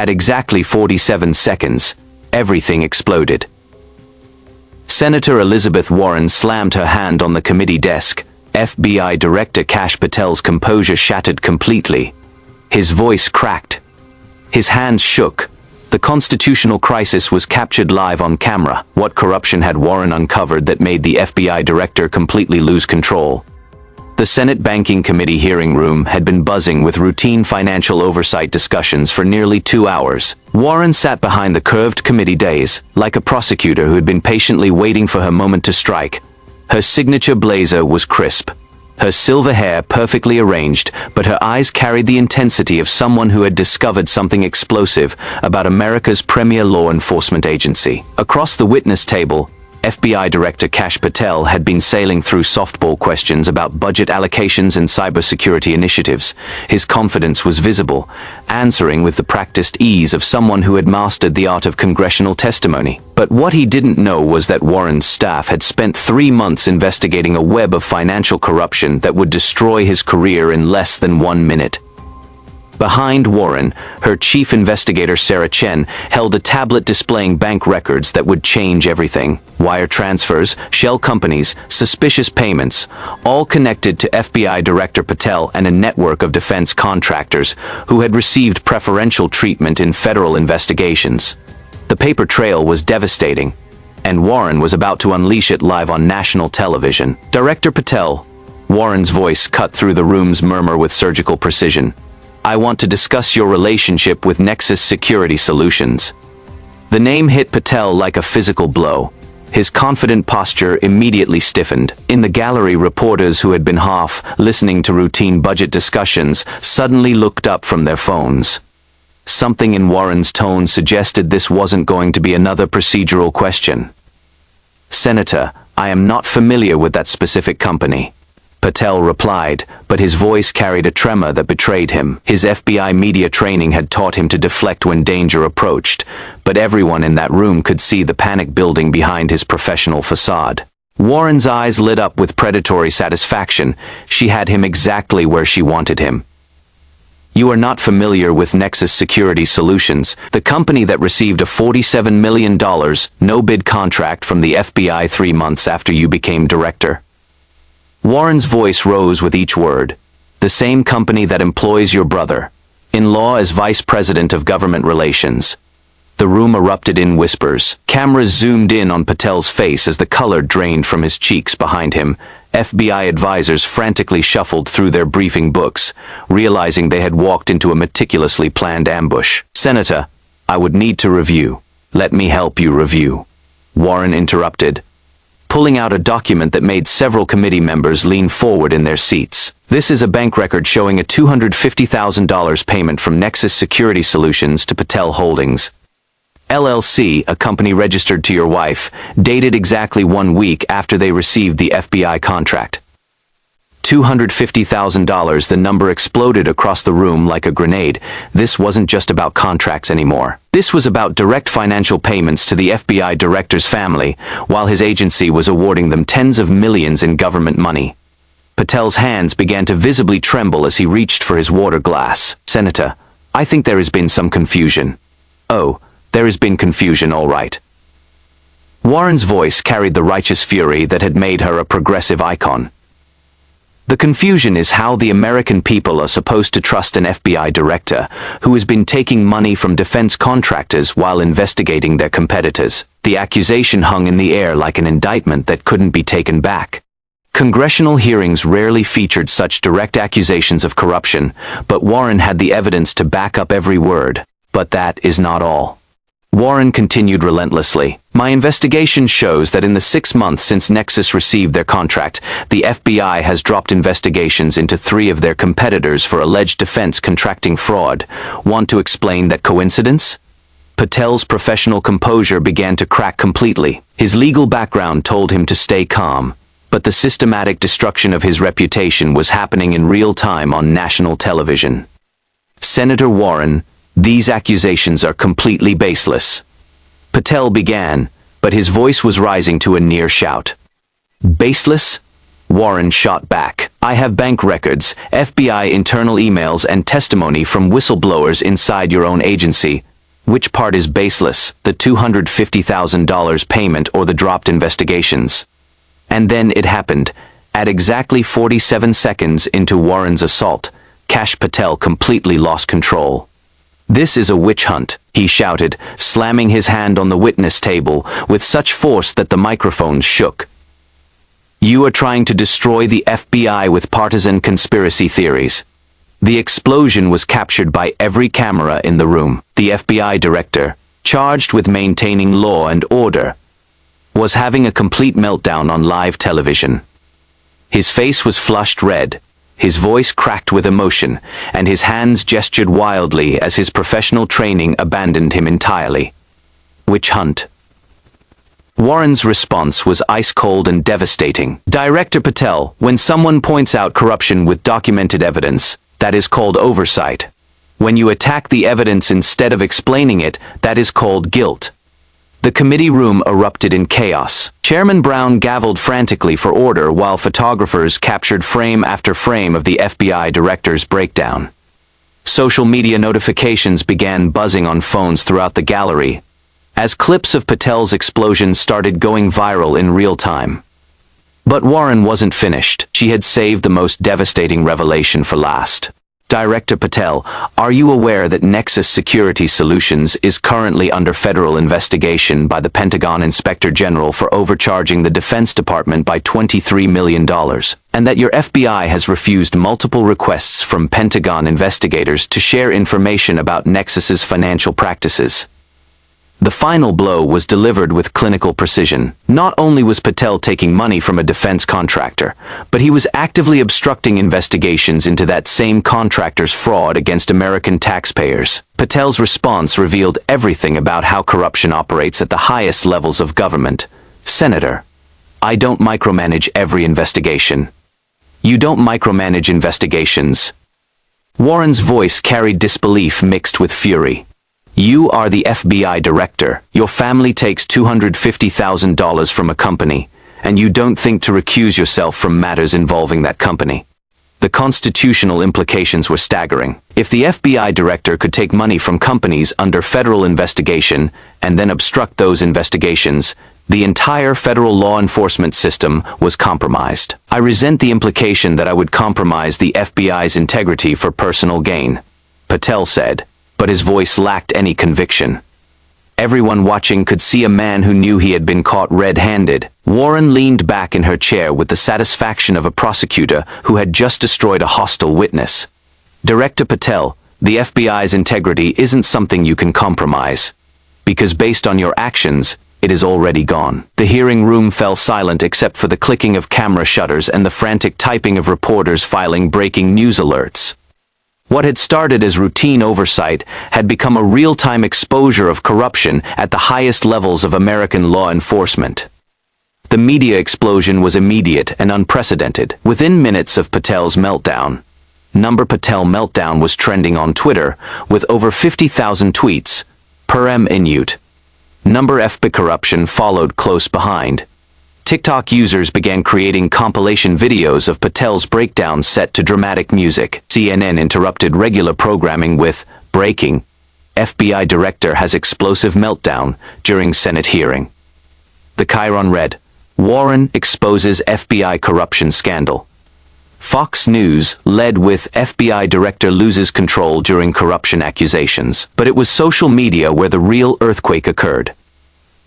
At exactly 47 seconds, everything exploded. Senator Elizabeth Warren slammed her hand on the committee desk. FBI Director Kash Patel's composure shattered completely. His voice cracked. His hands shook. The constitutional crisis was captured live on camera. What corruption had Warren uncovered that made the FBI director completely lose control? The Senate Banking Committee hearing room had been buzzing with routine financial oversight discussions for nearly 2 hours. Warren sat behind the curved committee dais, like a prosecutor who had been patiently waiting for her moment to strike. Her signature blazer was crisp, her silver hair perfectly arranged, but her eyes carried the intensity of someone who had discovered something explosive about America's premier law enforcement agency. Across the witness table, FBI Director Kash Patel had been sailing through softball questions about budget allocations and cybersecurity initiatives. His confidence was visible, answering with the practiced ease of someone who had mastered the art of congressional testimony. But what he didn't know was that Warren's staff had spent 3 months investigating a web of financial corruption that would destroy his career in less than 1 minute. Behind Warren, her chief investigator Sarah Chen held a tablet displaying bank records that would change everything. Wire transfers, shell companies, suspicious payments, all connected to FBI Director Patel and a network of defense contractors who had received preferential treatment in federal investigations. The paper trail was devastating, and Warren was about to unleash it live on national television. Director Patel, Warren's voice cut through the room's murmur with surgical precision. I want to discuss your relationship with Nexus Security Solutions. The name hit Patel like a physical blow. His confident posture immediately stiffened. In the gallery, reporters who had been half listening to routine budget discussions suddenly looked up from their phones. Something in Warren's tone suggested this wasn't going to be another procedural question. Senator, I am not familiar with that specific company, Patel replied, but his voice carried a tremor that betrayed him. His FBI media training had taught him to deflect when danger approached, but everyone in that room could see the panic building behind his professional facade. Warren's eyes lit up with predatory satisfaction. She had him exactly where she wanted him. You are not familiar with Nexus Security Solutions, the company that received a $47 million no-bid contract from the FBI 3 months after you became director. Warren's voice rose with each word. The same company that employs your brother-in-law as vice president of government relations. The room erupted in whispers. Cameras zoomed in on Patel's face as the color drained from his cheeks behind him. FBI advisors frantically shuffled through their briefing books, realizing they had walked into a meticulously planned ambush. Senator, I would need to review. Let me help you review. Warren interrupted, pulling out a document that made several committee members lean forward in their seats. This is a bank record showing a $250,000 payment from Nexus Security Solutions to Patel Holdings, LLC, a company registered to your wife, dated exactly 1 week after they received the FBI contract. $250,000, the number exploded across the room like a grenade. This wasn't just about contracts anymore. This was about direct financial payments to the FBI director's family, while his agency was awarding them tens of millions in government money. Patel's hands began to visibly tremble as he reached for his water glass. Senator, I think there has been some confusion. Oh, there has been confusion, all right. Warren's voice carried the righteous fury that had made her a progressive icon. The confusion is how the American people are supposed to trust an FBI director who has been taking money from defense contractors while investigating their competitors. The accusation hung in the air like an indictment that couldn't be taken back. Congressional hearings rarely featured such direct accusations of corruption, but Warren had the evidence to back up every word. But that is not all. Warren continued relentlessly. My investigation shows that in the 6 months since Nexus received their contract, the FBI has dropped investigations into 3 of their competitors for alleged defense contracting fraud. Want to explain that coincidence? Patel's professional composure began to crack completely. His legal background told him to stay calm, but the systematic destruction of his reputation was happening in real time on national television. Senator Warren, these accusations are completely baseless. Patel began, but his voice was rising to a near shout. Baseless? Warren shot back. I have bank records, FBI internal emails, and testimony from whistleblowers inside your own agency Which part is baseless, the $250,000 payment or the dropped investigations? And then it happened. At exactly 47 seconds into Warren's assault, Kash Patel completely lost control. "This is a witch hunt," he shouted, slamming his hand on the witness table with such force that the microphones shook. "You are trying to destroy the FBI with partisan conspiracy theories." The explosion was captured by every camera in the room. The FBI director, charged with maintaining law and order, was having a complete meltdown on live television. His face was flushed red, his voice cracked with emotion, and his hands gestured wildly as his professional training abandoned him entirely. Witch hunt. Warren's response was ice-cold and devastating. "Director Patel, when someone points out corruption with documented evidence, that is called oversight. When you attack the evidence instead of explaining it, that is called guilt." The committee room erupted in chaos. Chairman Brown gavelled frantically for order while photographers captured frame after frame of the FBI director's breakdown. Social media notifications began buzzing on phones throughout the gallery, as clips of Patel's explosion started going viral in real time. But Warren wasn't finished. She had saved the most devastating revelation for last. "Director Patel, are you aware that Nexus Security Solutions is currently under federal investigation by the Pentagon Inspector General for overcharging the Defense Department by $23 million, and that your FBI has refused multiple requests from Pentagon investigators to share information about Nexus's financial practices?" The final blow was delivered with clinical precision. Not only was Patel taking money from a defense contractor, but he was actively obstructing investigations into that same contractor's fraud against American taxpayers. Patel's response revealed everything about how corruption operates at the highest levels of government. "Senator, I don't micromanage every investigation." "You don't micromanage investigations." Warren's voice carried disbelief mixed with fury. "You are the FBI director. Your family takes $250,000 from a company, and you don't think to recuse yourself from matters involving that company." The constitutional implications were staggering. If the FBI director could take money from companies under federal investigation and then obstruct those investigations, the entire federal law enforcement system was compromised. "I resent the implication that I would compromise the FBI's integrity for personal gain," Patel said, but his voice lacked any conviction. Everyone watching could see a man who knew he had been caught red-handed. Warren leaned back in her chair with the satisfaction of a prosecutor who had just destroyed a hostile witness. "Director Patel, the FBI's integrity isn't something you can compromise, because based on your actions, it is already gone." The hearing room fell silent except for the clicking of camera shutters and the frantic typing of reporters filing breaking news alerts. What had started as routine oversight had become a real-time exposure of corruption at the highest levels of American law enforcement. The media explosion was immediate and unprecedented. Within minutes of Patel's meltdown, Patel meltdown was trending on Twitter with over 50,000 tweets per minute. FB corruption followed close behind. TikTok users began creating compilation videos of Patel's breakdown set to dramatic music. CNN interrupted regular programming with, "Breaking: FBI Director has explosive meltdown during Senate hearing." The Chiron read, "Warren exposes FBI corruption scandal." Fox News led with FBI Director loses control during corruption accusations. But it was social media where the real earthquake occurred.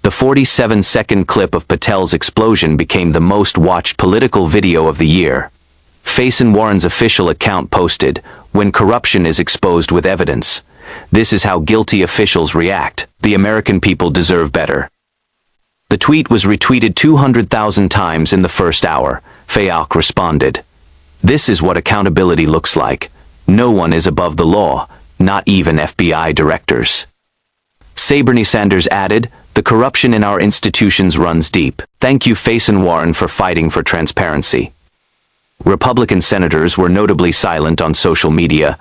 The 47-second clip of Patel's explosion became the most watched political video of the year. Faison Warren's official account posted, "When corruption is exposed with evidence, this is how guilty officials react. The American people deserve better." The tweet was retweeted 200,000 times in the first hour. Fayok responded, "This is what accountability looks like. No one is above the law, not even FBI directors." Bernie Sanders added, "The corruption in our institutions runs deep. Thank you, Faison Warren, for fighting for transparency." Republican senators were notably silent on social media,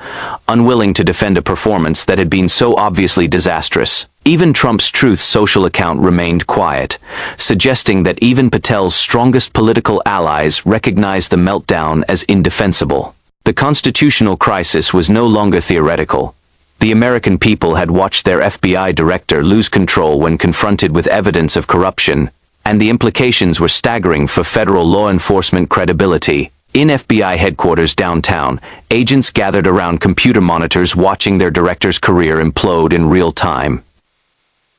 unwilling to defend a performance that had been so obviously disastrous. Even Trump's Truth Social account remained quiet, suggesting that even Patel's strongest political allies recognized the meltdown as indefensible. The constitutional crisis was no longer theoretical. The American people had watched their FBI director lose control when confronted with evidence of corruption, and the implications were staggering for federal law enforcement credibility. In FBI headquarters downtown, agents gathered around computer monitors watching their director's career implode in real time.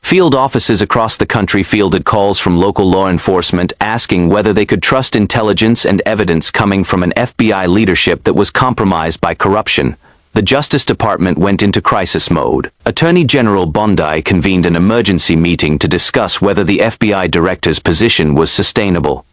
Field offices across the country fielded calls from local law enforcement asking whether they could trust intelligence and evidence coming from an FBI leadership that was compromised by corruption. The Justice Department went into crisis mode. Attorney General Bondi convened an emergency meeting to discuss whether the FBI director's position was sustainable.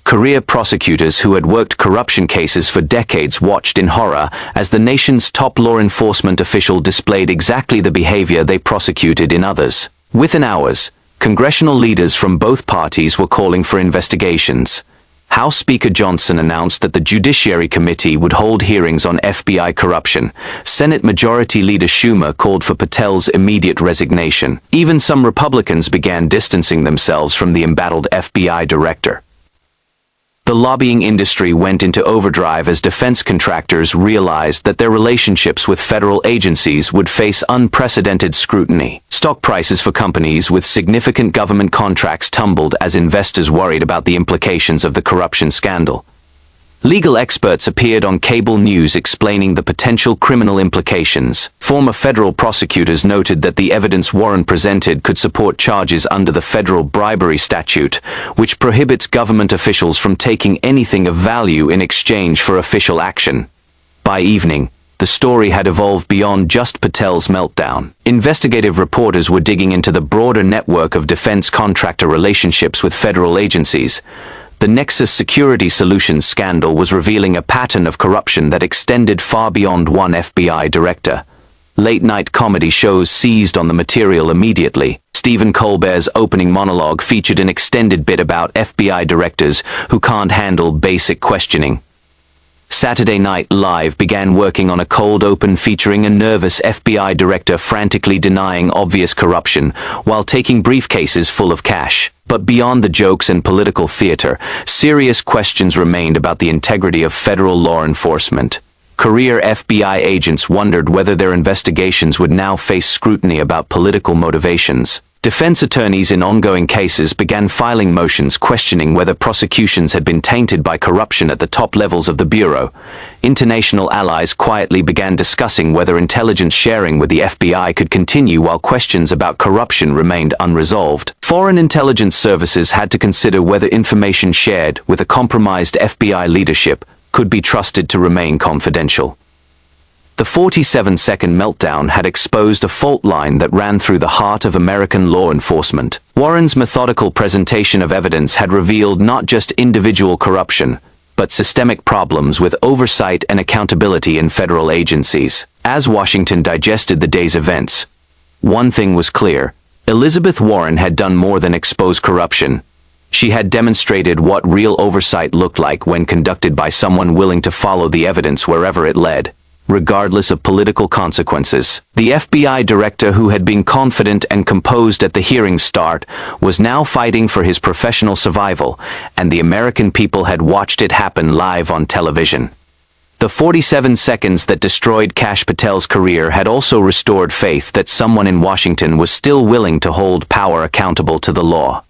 Career prosecutors who had worked corruption cases for decades watched in horror as the nation's top law enforcement official displayed exactly the behavior they prosecuted in others. Within hours, congressional leaders from both parties were calling for investigations. House Speaker Johnson announced that the Judiciary Committee would hold hearings on FBI corruption. Senate Majority Leader Schumer called for Patel's immediate resignation. Even some Republicans began distancing themselves from the embattled FBI director. The lobbying industry went into overdrive as defense contractors realized that their relationships with federal agencies would face unprecedented scrutiny. Stock prices for companies with significant government contracts tumbled as investors worried about the implications of the corruption scandal. Legal experts appeared on cable news explaining the potential criminal implications. Former federal prosecutors noted that the evidence Warren presented could support charges under the federal bribery statute, which prohibits government officials from taking anything of value in exchange for official action. By evening, the story had evolved beyond just Patel's meltdown. Investigative reporters were digging into the broader network of defense contractor relationships with federal agencies. The Nexus Security Solutions scandal was revealing a pattern of corruption that extended far beyond one FBI director. Late-night comedy shows seized on the material immediately. Stephen Colbert's opening monologue featured an extended bit about FBI directors who can't handle basic questioning. Saturday Night Live began working on a cold open featuring a nervous FBI director frantically denying obvious corruption while taking briefcases full of cash. But beyond the jokes and political theater, serious questions remained about the integrity of federal law enforcement. Career FBI agents wondered whether their investigations would now face scrutiny about political motivations. Defense attorneys in ongoing cases began filing motions questioning whether prosecutions had been tainted by corruption at the top levels of the Bureau. International allies quietly began discussing whether intelligence sharing with the FBI could continue while questions about corruption remained unresolved. Foreign intelligence services had to consider whether information shared with a compromised FBI leadership could be trusted to remain confidential. The 47-second meltdown had exposed a fault line that ran through the heart of American law enforcement. Warren's methodical presentation of evidence had revealed not just individual corruption, but systemic problems with oversight and accountability in federal agencies. As Washington digested the day's events, one thing was clear: Elizabeth Warren had done more than expose corruption. She had demonstrated what real oversight looked like when conducted by someone willing to follow the evidence wherever it led, regardless of political consequences. The FBI director, who had been confident and composed at the hearing's start, was now fighting for his professional survival, and the American people had watched it happen live on television. The 47 seconds that destroyed Kash Patel's career had also restored faith that someone in Washington was still willing to hold power accountable to the law.